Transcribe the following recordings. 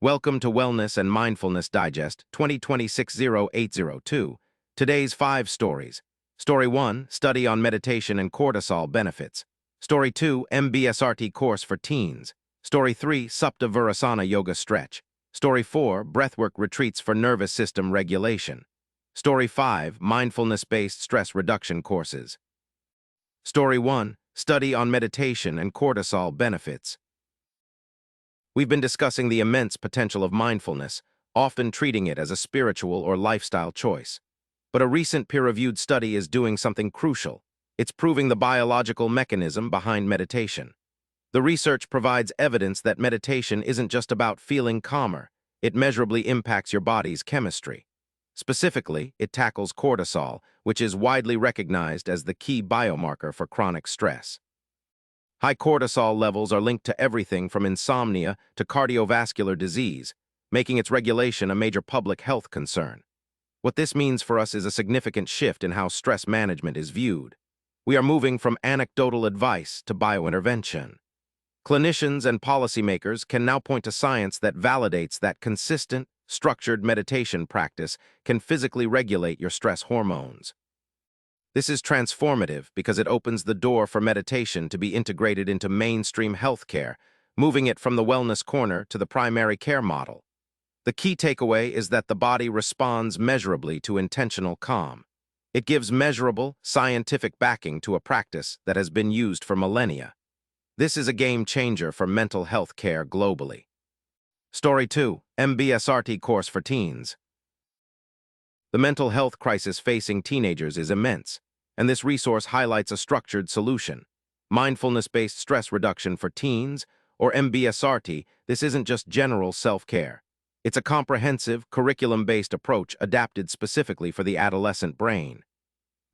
Welcome to Wellness and Mindfulness Digest 2026-0802. Today's 5 stories. Story 1, Study on Meditation and Cortisol Benefits. Story 2, MBSR-T Course for Teens. Story 3, Supta Virasana Yoga Stretch. Story 4, Breathwork Retreats for Nervous System Regulation. Story 5, Mindfulness-Based Stress Reduction Courses. Story 1, Study on Meditation and Cortisol Benefits. We've been discussing the immense potential of mindfulness, often treating it as a spiritual or lifestyle choice. But a recent peer-reviewed study is doing something crucial. It's proving the biological mechanism behind meditation. The research provides evidence that meditation isn't just about feeling calmer. It measurably impacts your body's chemistry. Specifically, it tackles cortisol, which is widely recognized as the key biomarker for chronic stress. High cortisol levels are linked to everything from insomnia to cardiovascular disease, making its regulation a major public health concern. What this means for us is a significant shift in how stress management is viewed. We are moving from anecdotal advice to biointervention. Clinicians and policymakers can now point to science that validates that consistent, structured meditation practice can physically regulate your stress hormones. This is transformative because it opens the door for meditation to be integrated into mainstream healthcare, moving it from the wellness corner to the primary care model. The key takeaway is that the body responds measurably to intentional calm. It gives measurable, scientific backing to a practice that has been used for millennia. This is a game changer for mental health care globally. Story 2, MBSR-T Course for Teens. The mental health crisis facing teenagers is immense, and this resource highlights a structured solution. Mindfulness-based stress reduction for teens, or MBSR-T, this isn't just general self-care. It's a comprehensive, curriculum-based approach adapted specifically for the adolescent brain.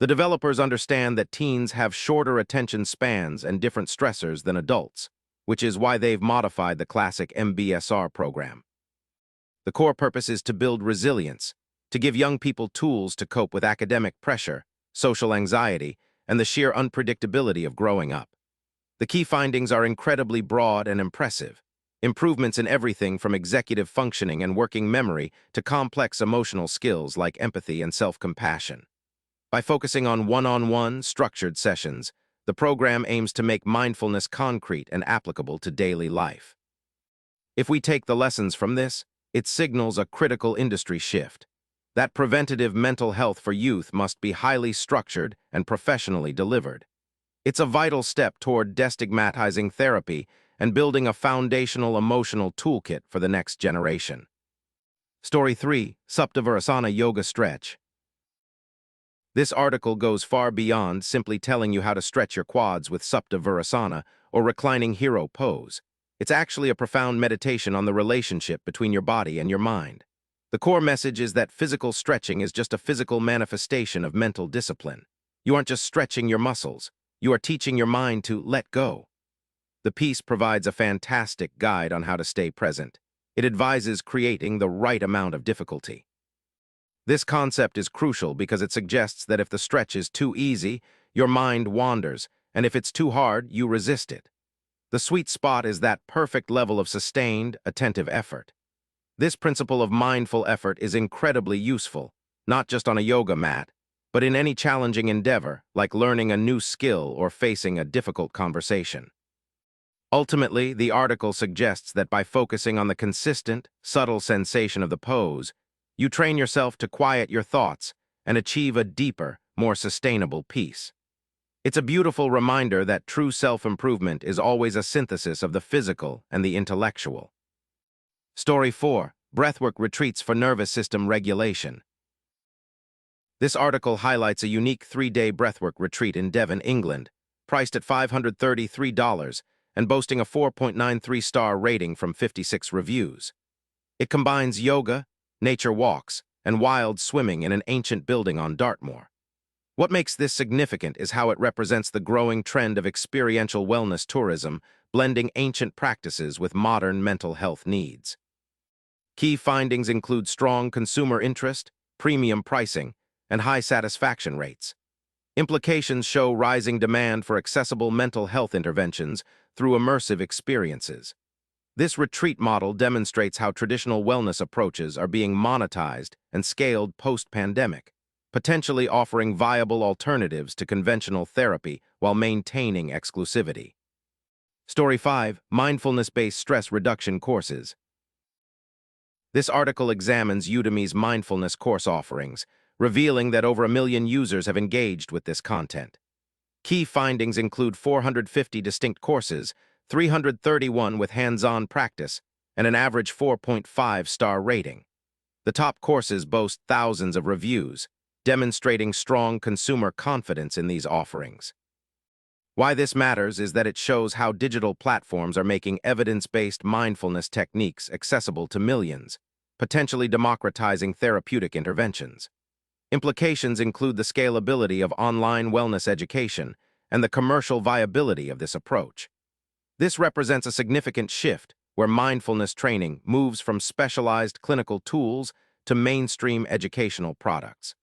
The developers understand that teens have shorter attention spans and different stressors than adults, which is why they've modified the classic MBSR program. The core purpose is to build resilience, to give young people tools to cope with academic pressure, social anxiety, and the sheer unpredictability of growing up. The key findings are incredibly broad and impressive. Improvements in everything from executive functioning and working memory to complex emotional skills like empathy and self-compassion. By focusing on one-on-one, structured sessions, the program aims to make mindfulness concrete and applicable to daily life. If we take the lessons from this, it signals a critical industry shift. That preventative mental health for youth must be highly structured and professionally delivered. It's a vital step toward destigmatizing therapy and building a foundational emotional toolkit for the next generation. Story 3, Supta Virasana Yoga Stretch. This article goes far beyond simply telling you how to stretch your quads with Supta Virasana or reclining hero pose. It's actually a profound meditation on the relationship between your body and your mind. The core message is that physical stretching is just a physical manifestation of mental discipline. You aren't just stretching your muscles, you are teaching your mind to let go. The piece provides a fantastic guide on how to stay present. It advises creating the right amount of difficulty. This concept is crucial because it suggests that if the stretch is too easy, your mind wanders, and if it's too hard, you resist it. The sweet spot is that perfect level of sustained, attentive effort. This principle of mindful effort is incredibly useful, not just on a yoga mat, but in any challenging endeavor, like learning a new skill or facing a difficult conversation. Ultimately, the article suggests that by focusing on the consistent, subtle sensation of the pose, you train yourself to quiet your thoughts and achieve a deeper, more sustainable peace. It's a beautiful reminder that true self-improvement is always a synthesis of the physical and the intellectual. Story 4, Breathwork Retreats for Nervous System Regulation. This article highlights a unique 3-day breathwork retreat in Devon, England, priced at $533 and boasting a 4.93-star rating from 56 reviews. It combines yoga, nature walks, and wild swimming in an ancient building on Dartmoor. What makes this significant is how it represents the growing trend of experiential wellness tourism, blending ancient practices with modern mental health needs. Key findings include strong consumer interest, premium pricing, and high satisfaction rates. Implications show rising demand for accessible mental health interventions through immersive experiences. This retreat model demonstrates how traditional wellness approaches are being monetized and scaled post-pandemic, potentially offering viable alternatives to conventional therapy while maintaining exclusivity. Story 5. Mindfulness-Based Stress Reduction Courses. This article examines Udemy's mindfulness course offerings, revealing that over 1 million users have engaged with this content. Key findings include 450 distinct courses, 331 with hands-on practice, and an average 4.5-star rating. The top courses boast thousands of reviews, demonstrating strong consumer confidence in these offerings. Why this matters is that it shows how digital platforms are making evidence-based mindfulness techniques accessible to millions, potentially democratizing therapeutic interventions. Implications include the scalability of online wellness education and the commercial viability of this approach. This represents a significant shift where mindfulness training moves from specialized clinical tools to mainstream educational products.